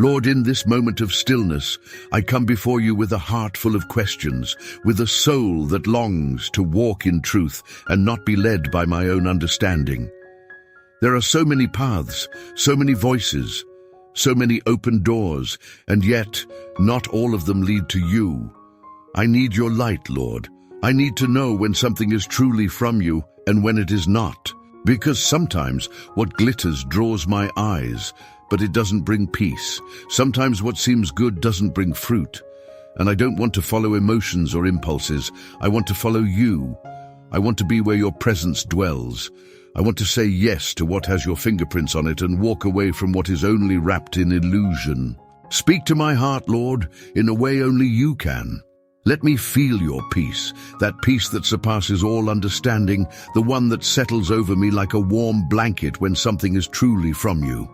Lord, in this moment of stillness, I come before you with a heart full of questions, with a soul that longs to walk in truth and not be led by my own understanding. There are so many paths, so many voices, so many open doors, and yet not all of them lead to you. I need your light, Lord. I need to know when something is truly from you and when it is not. Because sometimes what glitters draws my eyes, but it doesn't bring peace. Sometimes what seems good doesn't bring fruit. And I don't want to follow emotions or impulses. I want to follow you. I want to be where your presence dwells. I want to say yes to what has your fingerprints on it and walk away from what is only wrapped in illusion. Speak to my heart, Lord, in a way only you can. Let me feel your peace, that peace that surpasses all understanding, the one that settles over me like a warm blanket when something is truly from you.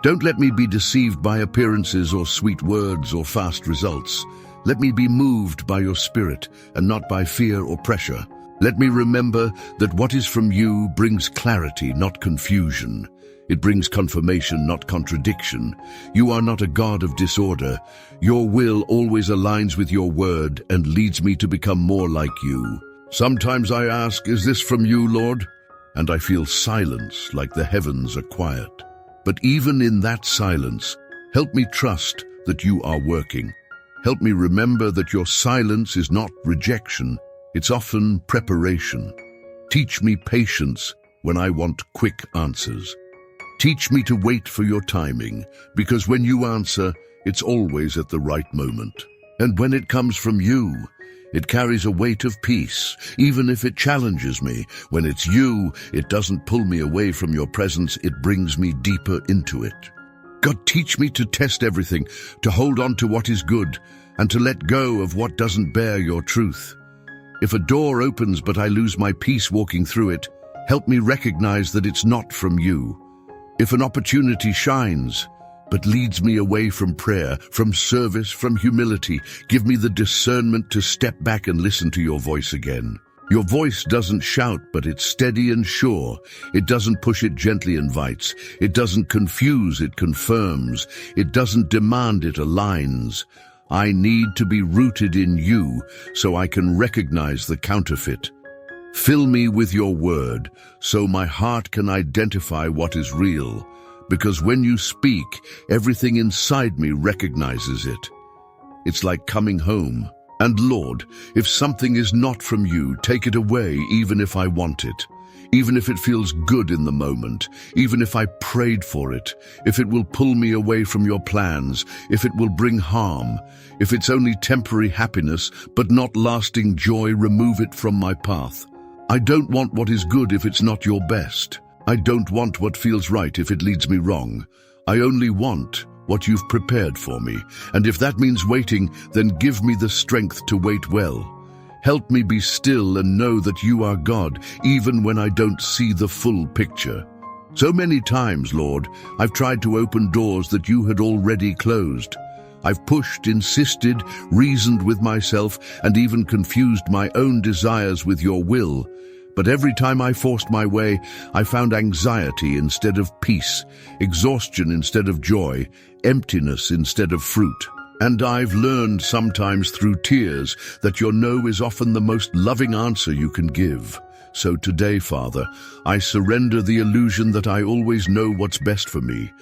Don't let me be deceived by appearances or sweet words or fast results. Let me be moved by your spirit and not by fear or pressure. Let me remember that what is from you brings clarity, not confusion. It brings confirmation, not contradiction. You are not a God of disorder. Your will always aligns with your word and leads me to become more like you. Sometimes I ask, is this from you, Lord? And I feel silence, like the heavens are quiet. But even in that silence, help me trust that you are working. Help me remember that your silence is not rejection. It's often preparation. Teach me patience when I want quick answers. Teach me to wait for your timing, because when you answer, it's always at the right moment. And when it comes from you, it carries a weight of peace, even if it challenges me. When it's you, it doesn't pull me away from your presence, it brings me deeper into it. God, teach me to test everything, to hold on to what is good, and to let go of what doesn't bear your truth. If a door opens but I lose my peace walking through it, help me recognize that it's not from you. If an opportunity shines but leads me away from prayer, from service, from humility, give me the discernment to step back and listen to your voice again. Your voice doesn't shout, but it's steady and sure. It doesn't push, it gently invites. It doesn't confuse, it confirms. It doesn't demand, it aligns. I need to be rooted in you so I can recognize the counterfeit. Fill me with your word so my heart can identify what is real, because when you speak, everything inside me recognizes it. It's like coming home. And Lord, if something is not from you, take it away even if I want it. Even if it feels good in the moment, even if I prayed for it, if it will pull me away from your plans, if it will bring harm, if it's only temporary happiness but not lasting joy, remove it from my path. I don't want what is good if it's not your best. I don't want what feels right if it leads me wrong. I only want what you've prepared for me, and if that means waiting, then give me the strength to wait well. Help me be still and know that you are God, even when I don't see the full picture. So many times, Lord, I've tried to open doors that you had already closed. I've pushed, insisted, reasoned with myself, and even confused my own desires with your will. But every time I forced my way, I found anxiety instead of peace, exhaustion instead of joy, emptiness instead of fruit. And I've learned sometimes through tears that your no is often the most loving answer you can give. So today, Father, I surrender the illusion that I always know what's best for me.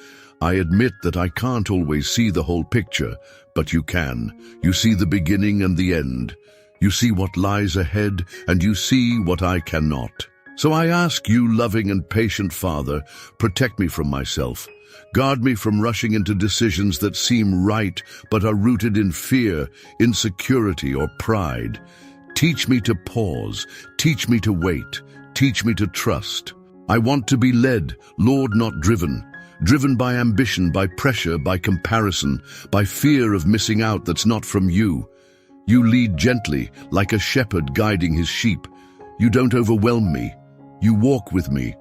I admit that I can't always see the whole picture, but you can. You see the beginning and the end. You see what lies ahead, and you see what I cannot. So I ask you, loving and patient Father, protect me from myself. Guard me from rushing into decisions that seem right but are rooted in fear, insecurity, or pride. Teach me to pause. Teach me to wait. Teach me to trust. I want to be led, Lord, not driven. Driven by ambition, by pressure, by comparison, by fear of missing out that's not from you. You lead gently, like a shepherd guiding his sheep. You don't overwhelm me. You walk with me.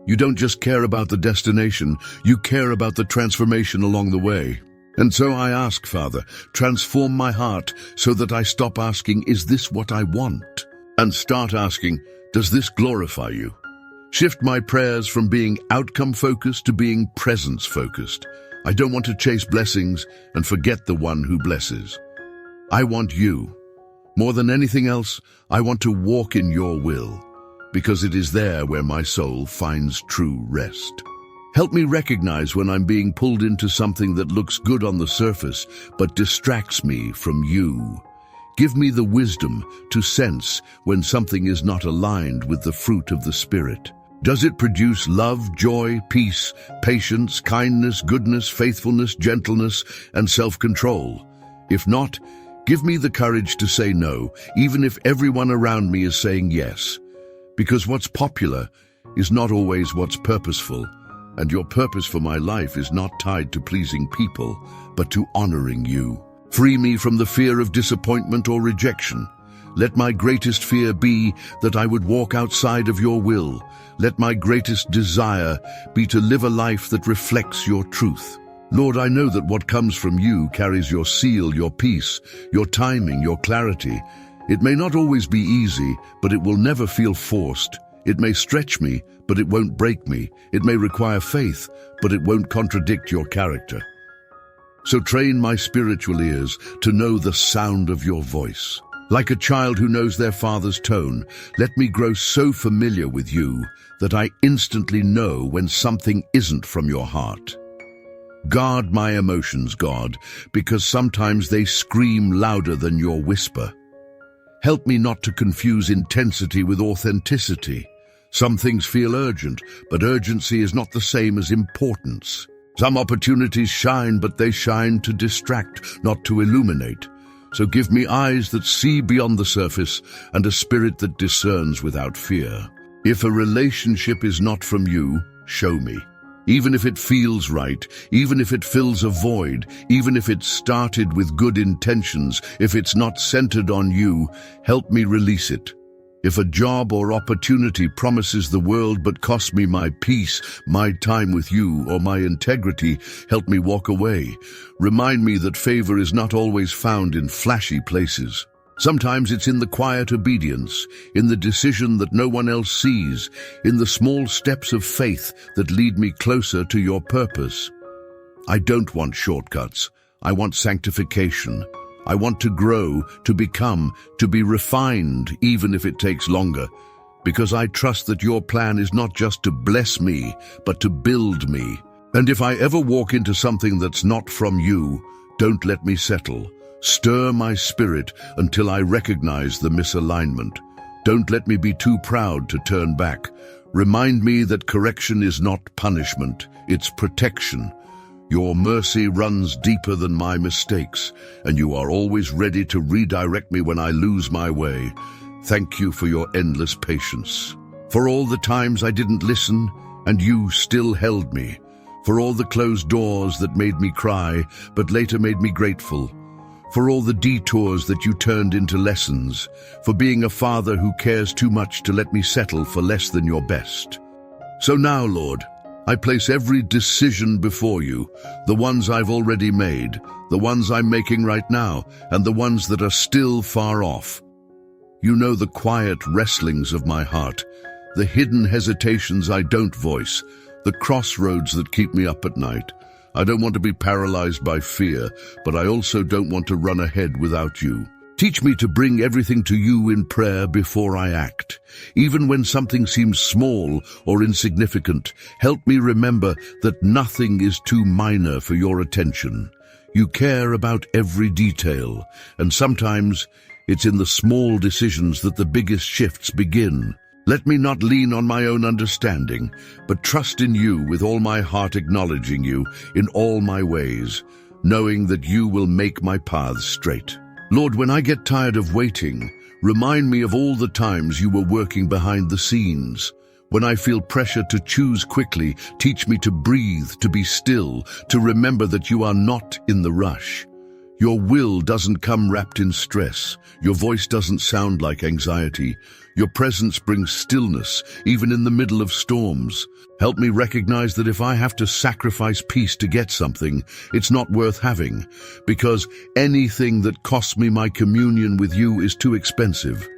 You don't just care about the destination, you care about the transformation along the way. And so I ask, Father, transform my heart so that I stop asking, is this what I want? And start asking, does this glorify you? Shift my prayers from being outcome-focused to being presence-focused. I don't want to chase blessings and forget the one who blesses. I want you. More than anything else, I want to walk in your will, because it is there where my soul finds true rest. Help me recognize when I'm being pulled into something that looks good on the surface, but distracts me from you. Give me the wisdom to sense when something is not aligned with the fruit of the Spirit. Does it produce love, joy, peace, patience, kindness, goodness, faithfulness, gentleness, and self-control? If not, give me the courage to say no, even if everyone around me is saying yes. Because what's popular is not always what's purposeful, and your purpose for my life is not tied to pleasing people, but to honoring you. Free me from the fear of disappointment or rejection. Let my greatest fear be that I would walk outside of your will. Let my greatest desire be to live a life that reflects your truth. Lord, I know that what comes from you carries your seal, your peace, your timing, your clarity. It may not always be easy, but it will never feel forced. It may stretch me, but it won't break me. It may require faith, but it won't contradict your character. So train my spiritual ears to know the sound of your voice. Like a child who knows their father's tone, let me grow so familiar with you that I instantly know when something isn't from your heart. Guard my emotions, God, because sometimes they scream louder than your whisper. Help me not to confuse intensity with authenticity. Some things feel urgent, but urgency is not the same as importance. Some opportunities shine, but they shine to distract, not to illuminate. So give me eyes that see beyond the surface and a spirit that discerns without fear. If a relationship is not from you, show me. Even if it feels right, even if it fills a void, even if it started with good intentions, if it's not centered on you, help me release it. If a job or opportunity promises the world but costs me my peace, my time with you, or my integrity, help me walk away. Remind me that favor is not always found in flashy places. Sometimes it's in the quiet obedience, in the decision that no one else sees, in the small steps of faith that lead me closer to your purpose. I don't want shortcuts. I want sanctification. I want to grow, to become, to be refined, even if it takes longer, because I trust that your plan is not just to bless me, but to build me. And if I ever walk into something that's not from you, don't let me settle. Stir my spirit until I recognize the misalignment. Don't let me be too proud to turn back. Remind me that correction is not punishment, it's protection. Your mercy runs deeper than my mistakes, and you are always ready to redirect me when I lose my way. Thank you for your endless patience. For all the times I didn't listen, and you still held me. For all the closed doors that made me cry, but later made me grateful. For all the detours that you turned into lessons. For being a father who cares too much to let me settle for less than your best. So now, Lord, I place every decision before you, the ones I've already made, the ones I'm making right now, and the ones that are still far off. You know the quiet wrestlings of my heart, the hidden hesitations I don't voice, the crossroads that keep me up at night. I don't want to be paralyzed by fear, but I also don't want to run ahead without you. Teach me to bring everything to you in prayer before I act. Even when something seems small or insignificant, help me remember that nothing is too minor for your attention. You care about every detail, and sometimes it's in the small decisions that the biggest shifts begin. Let me not lean on my own understanding, but trust in you with all my heart, acknowledging you in all my ways, knowing that you will make my paths straight. Lord, when I get tired of waiting, remind me of all the times you were working behind the scenes. When I feel pressure to choose quickly, teach me to breathe, to be still, to remember that you are not in the rush. Your will doesn't come wrapped in stress. Your voice doesn't sound like anxiety. Your presence brings stillness, even in the middle of storms. Help me recognize that if I have to sacrifice peace to get something, it's not worth having, because anything that costs me my communion with you is too expensive.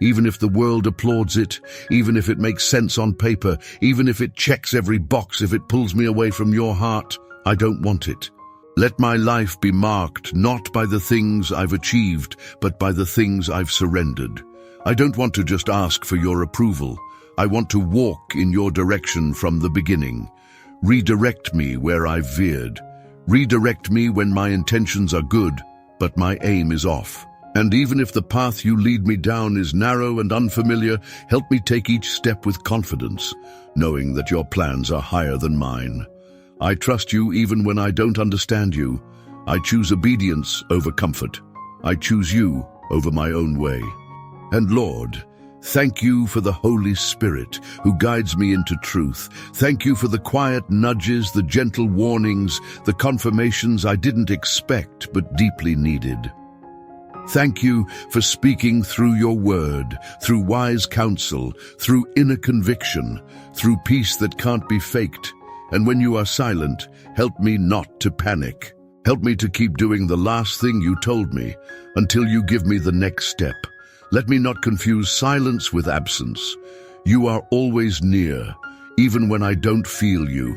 Even if the world applauds it, even if it makes sense on paper, even if it checks every box, if it pulls me away from your heart, I don't want it. Let my life be marked not by the things I've achieved, but by the things I've surrendered. I don't want to just ask for your approval. I want to walk in your direction from the beginning. Redirect me where I've veered. Redirect me when my intentions are good, but my aim is off. And even if the path you lead me down is narrow and unfamiliar, help me take each step with confidence, knowing that your plans are higher than mine. I trust you even when I don't understand you. I choose obedience over comfort. I choose you over my own way. And Lord, thank you for the Holy Spirit who guides me into truth. Thank you for the quiet nudges, the gentle warnings, the confirmations I didn't expect but deeply needed. Thank you for speaking through your word, through wise counsel, through inner conviction, through peace that can't be faked. And when you are silent, help me not to panic. Help me to keep doing the last thing you told me until you give me the next step. Let me not confuse silence with absence. You are always near, even when I don't feel you.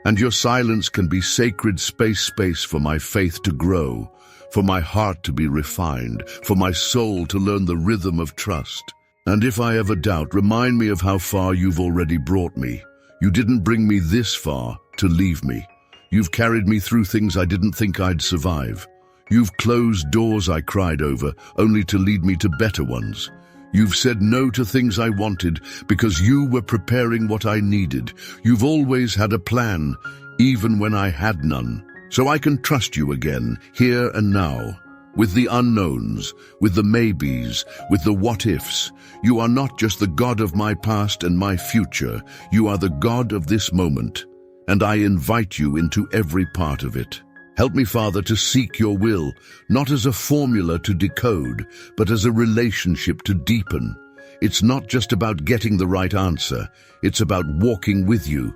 And your silence can be sacred space for my faith to grow, for my heart to be refined, for my soul to learn the rhythm of trust. And if I ever doubt, remind me of how far you've already brought me. You didn't bring me this far to leave me. You've carried me through things I didn't think I'd survive. You've closed doors I cried over, only to lead me to better ones. You've said no to things I wanted because you were preparing what I needed. You've always had a plan, even when I had none. So I can trust you again, here and now. With the unknowns, with the maybes, with the what-ifs. You are not just the God of my past and my future. You are the God of this moment. And I invite you into every part of it. Help me, Father, to seek your will, not as a formula to decode, but as a relationship to deepen. It's not just about getting the right answer. It's about walking with you.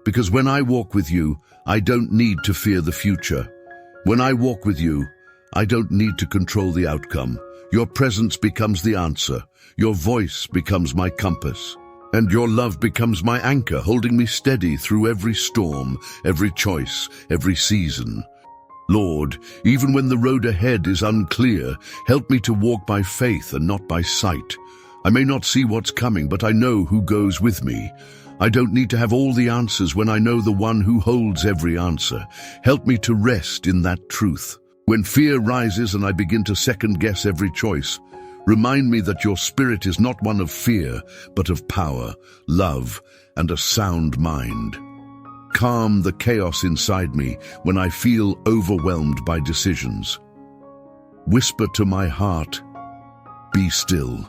Because when I walk with you, I don't need to fear the future. When I walk with you, I don't need to control the outcome. Your presence becomes the answer. Your voice becomes my compass. And your love becomes my anchor, holding me steady through every storm, every choice, every season. Lord, even when the road ahead is unclear, help me to walk by faith and not by sight. I may not see what's coming, but I know who goes with me. I don't need to have all the answers when I know the one who holds every answer. Help me to rest in that truth. When fear rises and I begin to second-guess every choice, remind me that your spirit is not one of fear, but of power, love, and a sound mind. Calm the chaos inside me when I feel overwhelmed by decisions. Whisper to my heart, be still.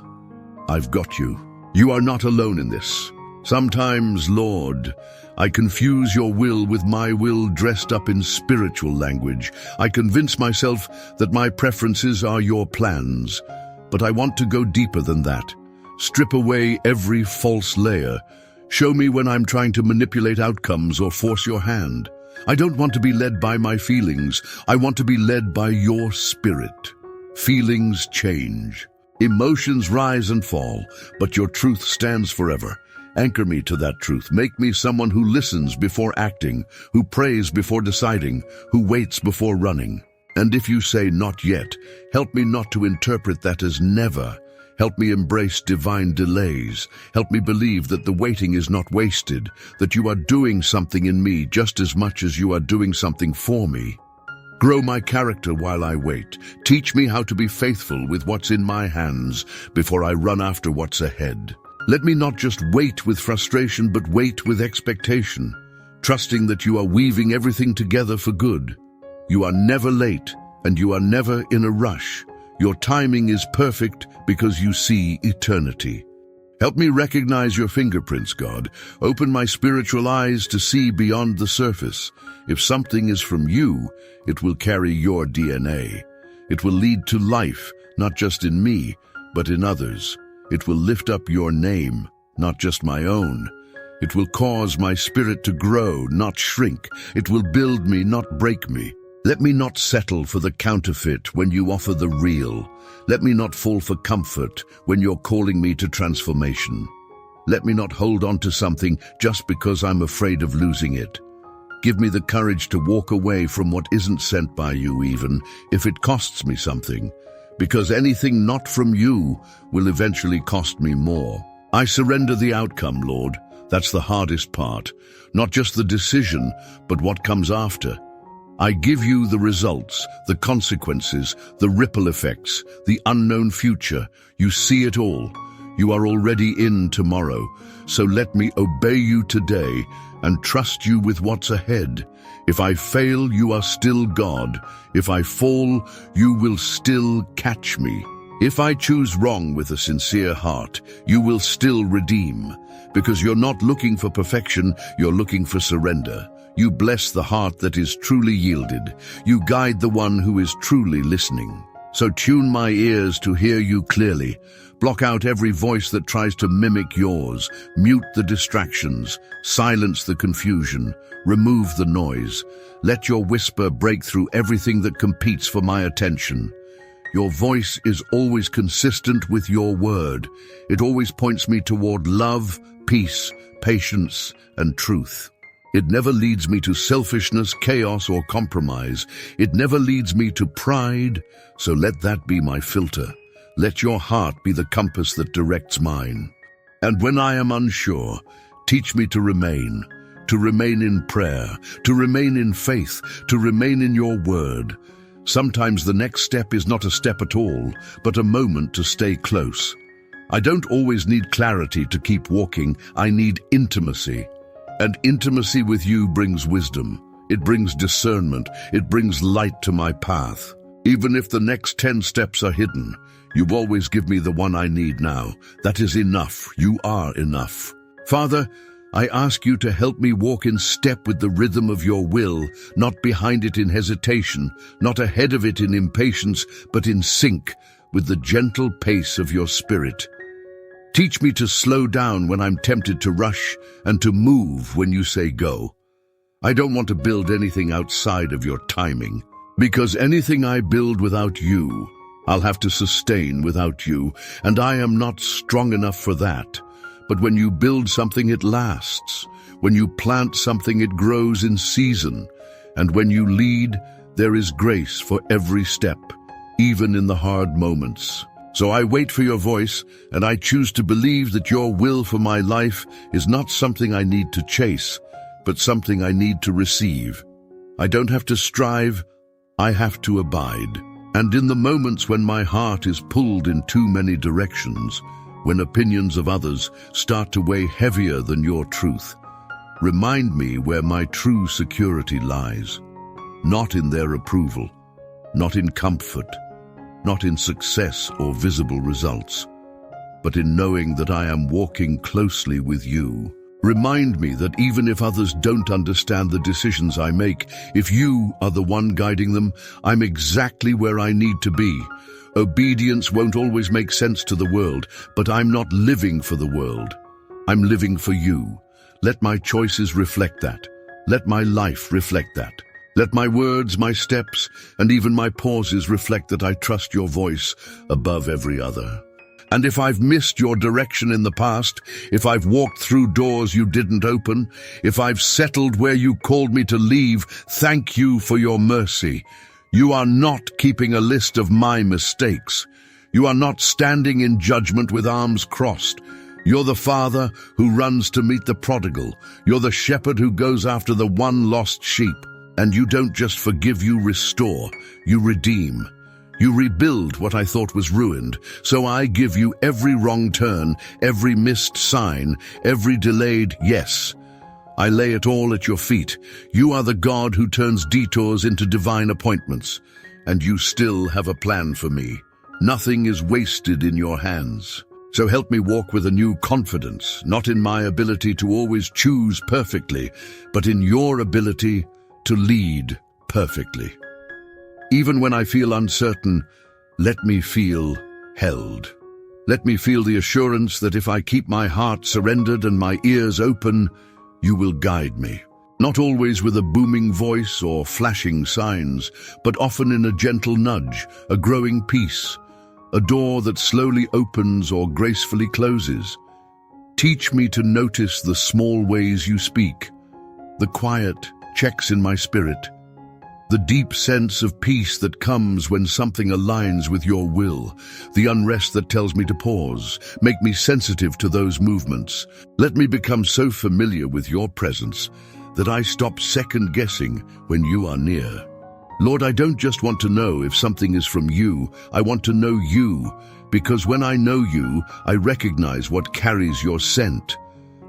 I've got you. You are not alone in this. Sometimes, Lord, I confuse your will with my will dressed up in spiritual language. I convince myself that my preferences are your plans. But I want to go deeper than that. Strip away every false layer. Show me when I'm trying to manipulate outcomes or force your hand. I don't want to be led by my feelings. I want to be led by your spirit. Feelings change. Emotions rise and fall, but your truth stands forever. Anchor me to that truth. Make me someone who listens before acting, who prays before deciding, who waits before running. And if you say not yet, help me not to interpret that as never. Help me embrace divine delays. Help me believe that the waiting is not wasted, that you are doing something in me just as much as you are doing something for me. Grow my character while I wait. Teach me how to be faithful with what's in my hands before I run after what's ahead. Let me not just wait with frustration, but wait with expectation, trusting that you are weaving everything together for good. You are never late, and you are never in a rush. Your timing is perfect because you see eternity. Help me recognize your fingerprints, God. Open my spiritual eyes to see beyond the surface. If something is from you, it will carry your DNA. It will lead to life, not just in me, but in others. It will lift up your name, not just my own. It will cause my spirit to grow, not shrink. It will build me, not break me. Let me not settle for the counterfeit when you offer the real. Let me not fall for comfort when you're calling me to transformation. Let me not hold on to something just because I'm afraid of losing it. Give me the courage to walk away from what isn't sent by you, even if it costs me something, because anything not from you will eventually cost me more. I surrender the outcome, Lord. That's the hardest part. Not just the decision, but what comes after. I give you the results, the consequences, the ripple effects, the unknown future. You see it all. You are already in tomorrow, so let me obey you today and trust you with what's ahead. If I fail, you are still God. If I fall, you will still catch me. If I choose wrong with a sincere heart, you will still redeem. Because you're not looking for perfection, you're looking for surrender. You bless the heart that is truly yielded. You guide the one who is truly listening. So tune my ears to hear you clearly. Block out every voice that tries to mimic yours. Mute the distractions. Silence the confusion. Remove the noise. Let your whisper break through everything that competes for my attention. Your voice is always consistent with your word. It always points me toward love, peace, patience, and truth. It never leads me to selfishness, chaos, or compromise. It never leads me to pride, so let that be my filter. Let your heart be the compass that directs mine. And when I am unsure, teach me to remain in prayer, to remain in faith, to remain in your word. Sometimes the next step is not a step at all, but a moment to stay close. I don't always need clarity to keep walking. I need intimacy. And intimacy with you brings wisdom. It brings discernment. It brings light to my path. Even if the next 10 steps are hidden, you always give me the one I need now. That is enough. You are enough. Father, I ask you to help me walk in step with the rhythm of your will, not behind it in hesitation, not ahead of it in impatience, but in sync with the gentle pace of your spirit. Teach me to slow down when I'm tempted to rush and to move when you say go. I don't want to build anything outside of your timing, because anything I build without you, I'll have to sustain without you, and I am not strong enough for that. But when you build something, it lasts. When you plant something, it grows in season. And when you lead, there is grace for every step, even in the hard moments. So I wait for your voice, and I choose to believe that your will for my life is not something I need to chase, but something I need to receive. I don't have to strive, I have to abide. And in the moments when my heart is pulled in too many directions, when opinions of others start to weigh heavier than your truth, remind me where my true security lies. Not in their approval, not in comfort, not in success or visible results, but in knowing that I am walking closely with you. Remind me that even if others don't understand the decisions I make, if you are the one guiding them, I'm exactly where I need to be. Obedience won't always make sense to the world, but I'm not living for the world. I'm living for you. Let my choices reflect that. Let my life reflect that. Let my words, my steps, and even my pauses reflect that I trust your voice above every other. And if I've missed your direction in the past, if I've walked through doors you didn't open, if I've settled where you called me to leave, thank you for your mercy. You are not keeping a list of my mistakes. You are not standing in judgment with arms crossed. You're the father who runs to meet the prodigal. You're the shepherd who goes after the one lost sheep. And you don't just forgive, you restore, you redeem. You rebuild what I thought was ruined. So I give you every wrong turn, every missed sign, every delayed yes. I lay it all at your feet. You are the God who turns detours into divine appointments. And you still have a plan for me. Nothing is wasted in your hands. So help me walk with a new confidence, not in my ability to always choose perfectly, but in your ability to lead perfectly. Even when I feel uncertain, let me feel held. Let me feel the assurance that if I keep my heart surrendered and my ears open, you will guide me. Not always with a booming voice or flashing signs, but often in a gentle nudge, a growing peace, a door that slowly opens or gracefully closes. Teach me to notice the small ways you speak, the quiet, checks in my spirit. The deep sense of peace that comes when something aligns with your will, the unrest that tells me to pause, make me sensitive to those movements. Let me become so familiar with your presence that I stop second-guessing when you are near. Lord, I don't just want to know if something is from you, I want to know you, because when I know you, I recognize what carries your scent.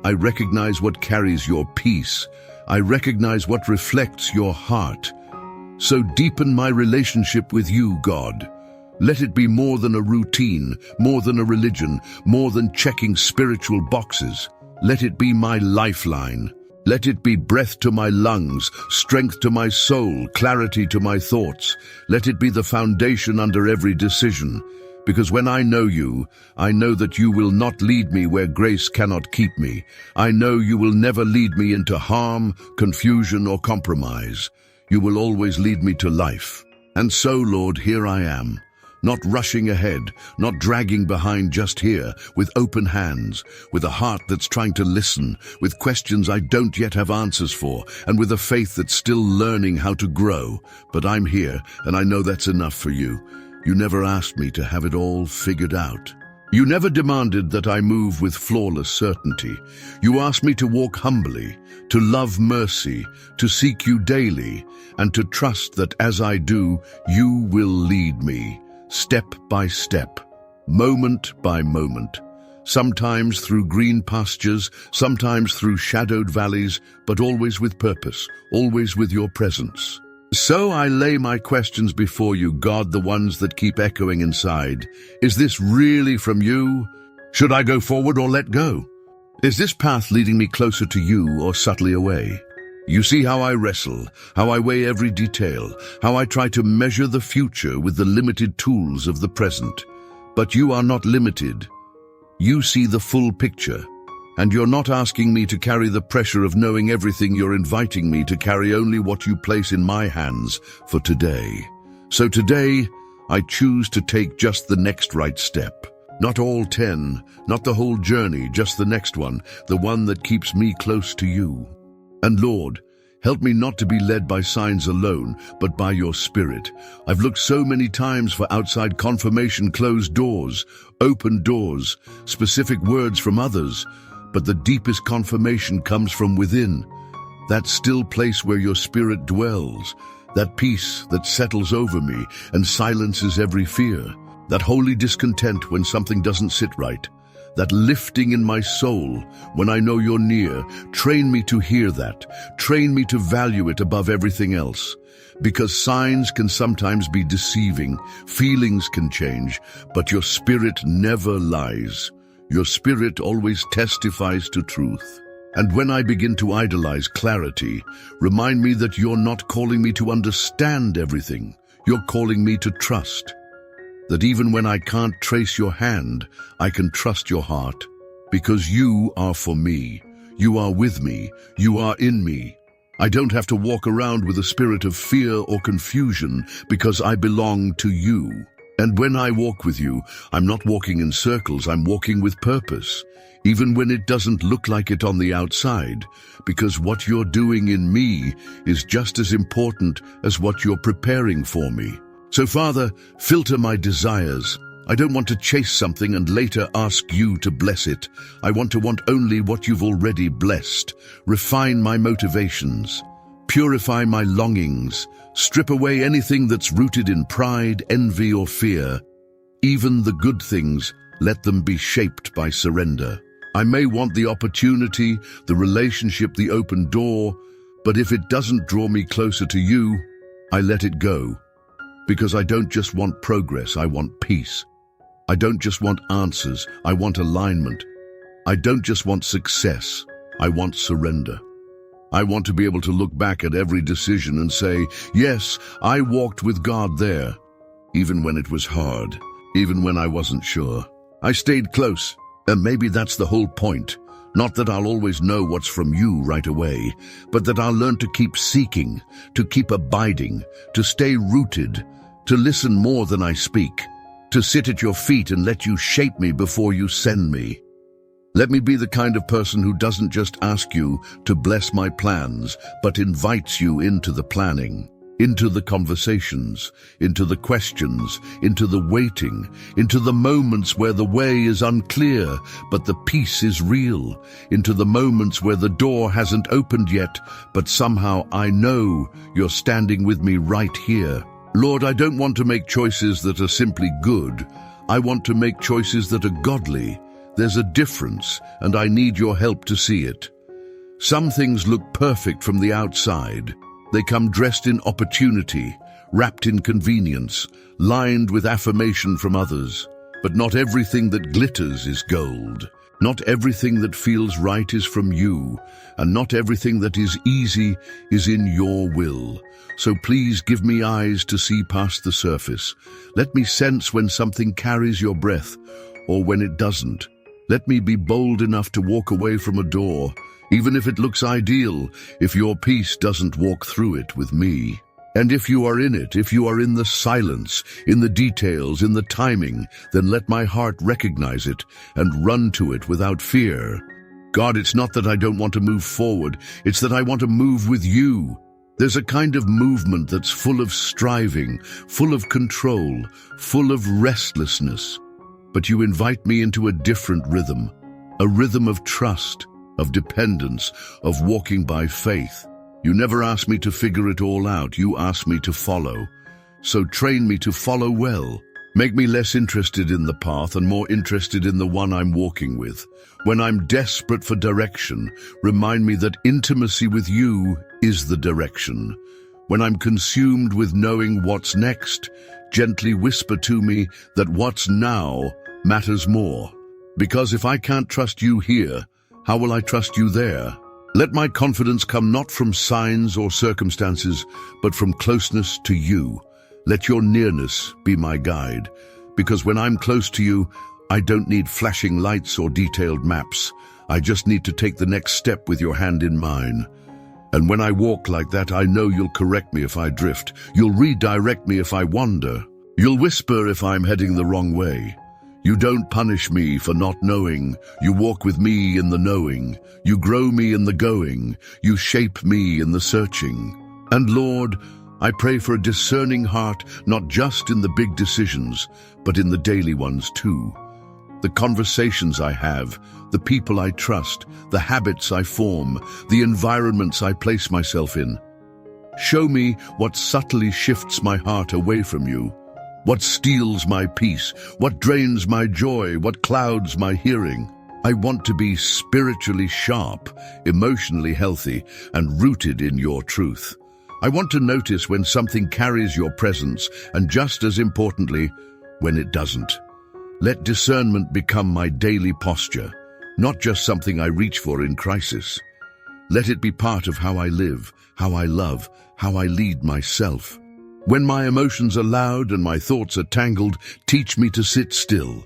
I recognize what carries your peace. I recognize what reflects your heart. So deepen my relationship with you, God. Let it be more than a routine, more than a religion, more than checking spiritual boxes. Let it be my lifeline. Let it be breath to my lungs, strength to my soul, clarity to my thoughts. Let it be the foundation under every decision. Because when I know you, I know that you will not lead me where grace cannot keep me. I know you will never lead me into harm, confusion, or compromise. You will always lead me to life. And so, Lord, here I am, not rushing ahead, not dragging behind, just here, with open hands, with a heart that's trying to listen, with questions I don't yet have answers for, and with a faith that's still learning how to grow. But I'm here, and I know that's enough for you. You never asked me to have it all figured out. You never demanded that I move with flawless certainty. You asked me to walk humbly, to love mercy, to seek you daily, and to trust that as I do, you will lead me, step by step, moment by moment, sometimes through green pastures, sometimes through shadowed valleys, but always with purpose, always with your presence. So I lay my questions before you, God, the ones that keep echoing inside. Is this really from you? Should I go forward or let go? Is this path leading me closer to you or subtly away? You see how I wrestle, how I weigh every detail, how I try to measure the future with the limited tools of the present. But you are not limited. You see the full picture. And you're not asking me to carry the pressure of knowing everything. You're inviting me to carry only what you place in my hands for today. So today, I choose to take just the next right step. Not all 10, not the whole journey, just the next one, the one that keeps me close to you. And Lord, help me not to be led by signs alone, but by your Spirit. I've looked so many times for outside confirmation, closed doors, open doors, specific words from others, but the deepest confirmation comes from within, that still place where your Spirit dwells, that peace that settles over me and silences every fear, that holy discontent when something doesn't sit right, that lifting in my soul when I know you're near. Train me to hear that. Train me to value it above everything else. Because signs can sometimes be deceiving, feelings can change, but your Spirit never lies. Your Spirit always testifies to truth. And when I begin to idolize clarity, remind me that you're not calling me to understand everything. You're calling me to trust. That even when I can't trace your hand, I can trust your heart. Because you are for me. You are with me. You are in me. I don't have to walk around with a spirit of fear or confusion because I belong to you. And when I walk with you, I'm not walking in circles, I'm walking with purpose, even when it doesn't look like it on the outside, because what you're doing in me is just as important as what you're preparing for me. So Father, filter my desires. I don't want to chase something and later ask you to bless it. I want only what you've already blessed. Refine my motivations. Purify my longings. Strip away anything that's rooted in pride, envy, or fear. Even the good things, let them be shaped by surrender. I may want the opportunity, the relationship, the open door, but if it doesn't draw me closer to you, I let it go. Because I don't just want progress, I want peace. I don't just want answers, I want alignment. I don't just want success, I want surrender. I want to be able to look back at every decision and say, yes, I walked with God there, even when it was hard, even when I wasn't sure. I stayed close, and maybe that's the whole point. Not that I'll always know what's from you right away, but that I'll learn to keep seeking, to keep abiding, to stay rooted, to listen more than I speak, to sit at your feet and let you shape me before you send me. Let me be the kind of person who doesn't just ask you to bless my plans, but invites you into the planning, into the conversations, into the questions, into the waiting, into the moments where the way is unclear, but the peace is real, into the moments where the door hasn't opened yet, but somehow I know you're standing with me right here. Lord, I don't want to make choices that are simply good. I want to make choices that are godly. There's a difference, and I need your help to see it. Some things look perfect from the outside. They come dressed in opportunity, wrapped in convenience, lined with affirmation from others. But not everything that glitters is gold. Not everything that feels right is from you, and not everything that is easy is in your will. So please give me eyes to see past the surface. Let me sense when something carries your breath, or when it doesn't. Let me be bold enough to walk away from a door, even if it looks ideal, if your peace doesn't walk through it with me. And if you are in it, if you are in the silence, in the details, in the timing, then let my heart recognize it and run to it without fear. God, it's not that I don't want to move forward, it's that I want to move with you. There's a kind of movement that's full of striving, full of control, full of restlessness. But you invite me into a different rhythm, a rhythm of trust, of dependence, of walking by faith. You never ask me to figure it all out, you ask me to follow. So train me to follow well. Make me less interested in the path and more interested in the one I'm walking with. When I'm desperate for direction, remind me that intimacy with you is the direction. When I'm consumed with knowing what's next, gently whisper to me that what's now matters more. Because if I can't trust you here, how will I trust you there? Let my confidence come not from signs or circumstances, but from closeness to you. Let your nearness be my guide. Because when I'm close to you, I don't need flashing lights or detailed maps. I just need to take the next step with your hand in mine. And when I walk like that, I know you'll correct me if I drift. You'll redirect me if I wander. You'll whisper if I'm heading the wrong way. You don't punish me for not knowing. You walk with me in the knowing. You grow me in the going. You shape me in the searching. And Lord, I pray for a discerning heart, not just in the big decisions, but in the daily ones too. The conversations I have, the people I trust, the habits I form, the environments I place myself in. Show me what subtly shifts my heart away from you. What steals my peace? What drains my joy? What clouds my hearing? I want to be spiritually sharp, emotionally healthy, and rooted in your truth. I want to notice when something carries your presence, and just as importantly, when it doesn't. Let discernment become my daily posture, not just something I reach for in crisis. Let it be part of how I live, how I love, how I lead myself. When my emotions are loud and my thoughts are tangled, teach me to sit still,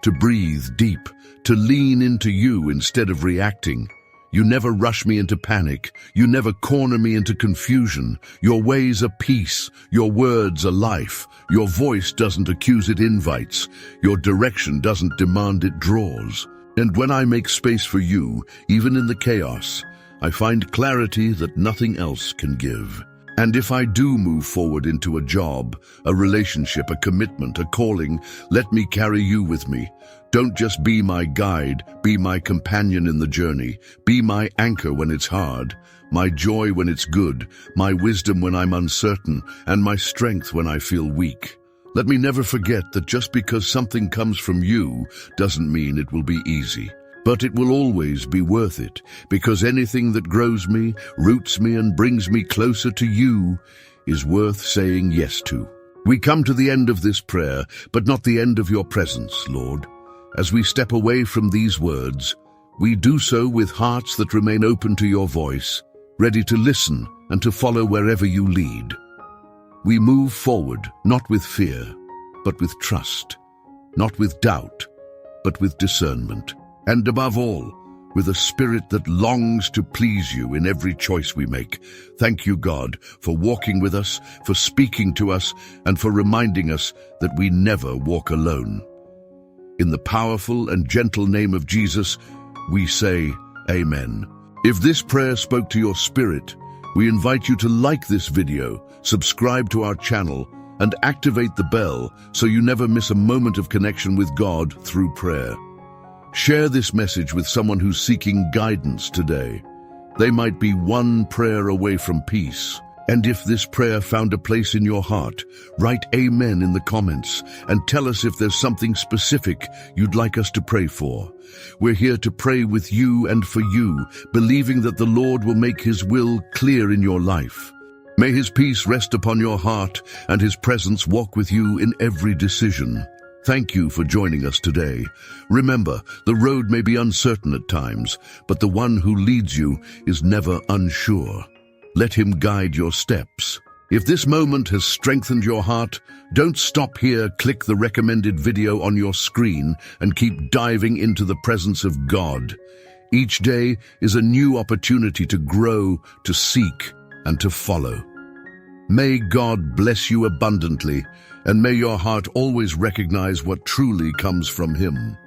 to breathe deep, to lean into you instead of reacting. You never rush me into panic. You never corner me into confusion. Your ways are peace. Your words are life. Your voice doesn't accuse, it invites. Your direction doesn't demand, it draws. And when I make space for you, even in the chaos, I find clarity that nothing else can give. And if I do move forward into a job, a relationship, a commitment, a calling, let me carry you with me. Don't just be my guide, be my companion in the journey. Be my anchor when it's hard, my joy when it's good, my wisdom when I'm uncertain, and my strength when I feel weak. Let me never forget that just because something comes from you doesn't mean it will be easy. But it will always be worth it, because anything that grows me, roots me, and brings me closer to you is worth saying yes to. We come to the end of this prayer, but not the end of your presence, Lord. As we step away from these words, we do so with hearts that remain open to your voice, ready to listen and to follow wherever you lead. We move forward, not with fear, but with trust, not with doubt, but with discernment. And above all, with a spirit that longs to please you in every choice we make. Thank you, God, for walking with us, for speaking to us, and for reminding us that we never walk alone. In the powerful and gentle name of Jesus, we say, Amen. If this prayer spoke to your spirit, we invite you to like this video, subscribe to our channel, and activate the bell so you never miss a moment of connection with God through prayer. Share this message with someone who's seeking guidance today. They might be one prayer away from peace. And if this prayer found a place in your heart, write Amen in the comments and tell us if there's something specific you'd like us to pray for. We're here to pray with you and for you, believing that the Lord will make His will clear in your life. May His peace rest upon your heart and His presence walk with you in every decision. Thank you for joining us today. Remember, the road may be uncertain at times, but the one who leads you is never unsure. Let Him guide your steps. If this moment has strengthened your heart, don't stop here. Click the recommended video on your screen and keep diving into the presence of God. Each day is a new opportunity to grow, to seek, and to follow. May God bless you abundantly, and may your heart always recognize what truly comes from Him.